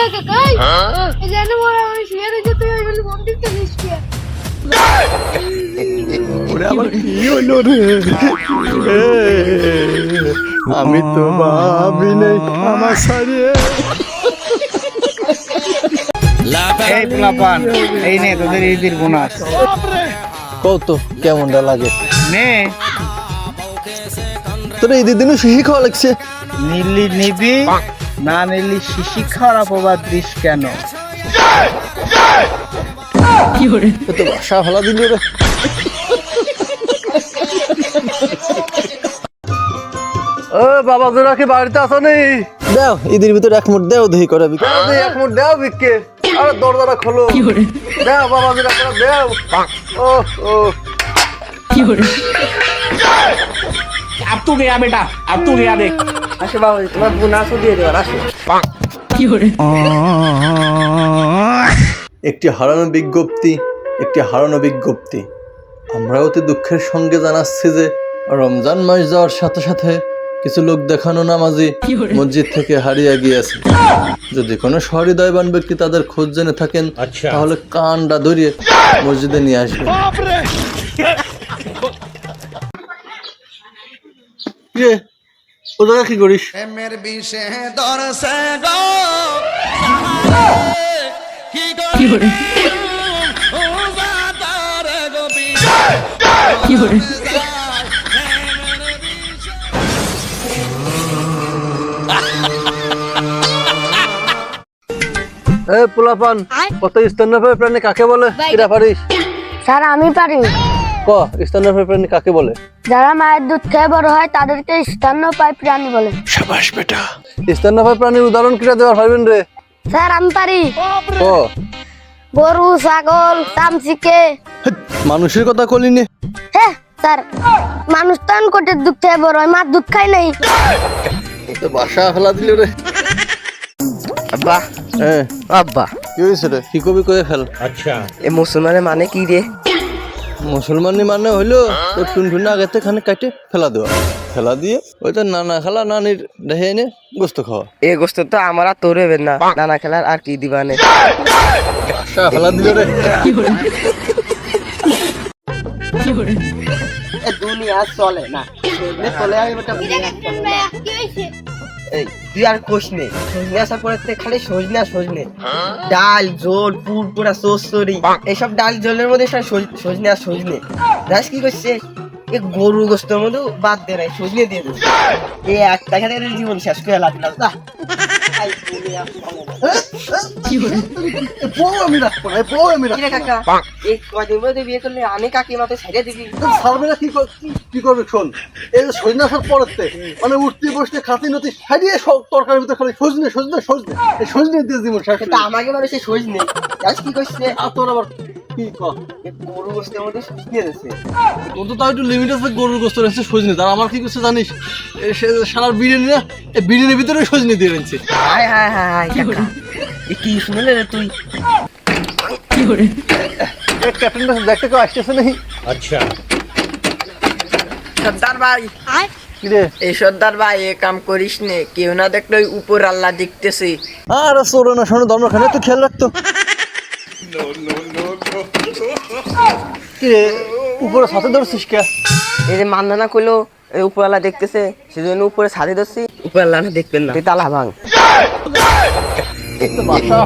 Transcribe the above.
কাকাই এই জানো মোরা আমি শুয়ে রইছি তুই ওইখানে ফোন দিতে নিস ওরে আমার কি হলো রে আমি তো ভাবি নাই আমার সারিয়ে এই পোলাপান এই নে তোদের ঈদের বোনাস কত কেমনটা লাগে নে তোর ঈদের দিনে শিশি খাওয়া লাগছে নিলি নিবি না নিলি শিশি খাওয়ার অপবাদ দিস কেন তো বাসা ভালো দিল রে ও বাবা জোরা কি বাড়িতে আসো নি দাও ঈদের ভিতরে এক মুঠ দাও দেই করে বিকে এক মুঠ দাও বিকে আরে দরজাটা খোলো দাও বাবা জোরা করে দাও ও ও কি হরে अब तू गया बेटा अब तू गया देख আসো বাবা তোমার বোনাসও দিয়ে দেওয়ার আসো কি হরে একটি হারানো বিজ্ঞপ্তি আমরা অতি দুঃখের সঙ্গে জানাচ্ছি যে রমজান মাস যাওয়ার সাথে সাথে কিছু লোক দেখানো নামাজি মসজিদ থেকে হারিয়ে গিয়েছে যদি কোনো সহৃদয়বান ব্যক্তি তাদের খোঁজ জেনে থাকেন তাহলে কানটা ধরিয়ে মসজিদে নিয়ে আসবেন ও জায়গা কি করিস কি হরে কি হরে পোলাপান কত স্তন্যপায়ী প্রাণী কাকে বলে কিরা পারিস স্যার আমি পারি ক স্তন্যপায়ী প্রাণী কাকে বলে যারা মায়ের দুধ খেয়ে বড় হয় তাদেরকে স্তন্যপায়ী প্রাণী বলে শাবাশ বেটা স্তন্যপায়ী প্রাণীর উদাহরণ কিরা দেওয়ার পারবেন রে স্যার আমি পারি ক গরু ছাগল চামচিকে মানুষের কথা কলি নে হ্যাঁ স্যার মানুষ তো কোটের দুধ খেয়ে বড় হয় মার দুধ খাই নাই তো বাসা ফেলা দিল রে আব্বা হ্যাঁ আব্বা কি হয়েছে রে কি কবি করে ফেল এ মুসলমানের মানে কি রে মুসলমানি মানে হইলো টুনটুনা আগে থেকে খানে কাটে ফেলা দিয়ে ওই তো নানা খালা নানির দেখে এনে গোস্ত খাওয়া এ গোস্ত তো আমার আর তোর হবেন না নানা খেলার আর কি দিবানে বাসা ফেলা দিল রে কি হরে কি হরে এ দুনিয়া চলে না চলে আমি বেটা এই তুই আর কোষ নেই সজনে আসার পরে খালি সজনে ডাল ঝোল পুরা চচ্চড়ি এইসব ডাল ঝোলের মধ্যে সজনে আর সজনে জানিস কি করছে এ গরু গোস্তের মধ্যে বাদ দে নাই সজনে দিয়ে দিচ্ছে এই একটা খেতে জীবন শেষ করে লাগলাম কি হরে আমি রাখবো না আমি কি রে কাকা এই কদিন মধ্যে বিয়ে করলে আমি কাকিমাতে ছেড়ে দিবি সারবে কি করবে শোন এই যে সজনে আসার পরেতে মানে উঠতে বসতে খাতি নতি সারিয়ে সব তরকারির ভিতরে খালি সজনে এই সজনে দিয়ে জীবন শেষ তা আমাকে বলে সে সজনে জানিস কি করছে আর তোর আবার কি কর গরু গোস্তের মধ্যে সজনে দিচ্ছে তোর তো তাও একটু লিমিট আছে গরুর গোস্ত রেখেছে সজনে তার আমার কি করছে জানিস সারা বিরিয়ানি না এই বিরিয়ানির ভিতরে সজনে দিয়ে রেখেছে হায় কাকা এ কি শুনলে রে তুই কি হরে ক্যাপ্টেনটা দেখতে কেউ আসতেছে নাকি সর্দার ভাই কি রে এই সর্দার ভাই এ কাম করিস নে কেউ না দেখলে ওই উপর আল্লাহ দেখতেছে আর চোর না শোনো ধর্মখানে তো খেয়াল রাখতো কি রে উপরে সাথে ধরছিস কে এই যে মান্দানা কইলো উপর আল্লাহ দেখতেছে সেজন্য উপরে ছাদে ধরছি উপর আল্লাহ না দেখবেন না তুই তালা ভাঙ বাসা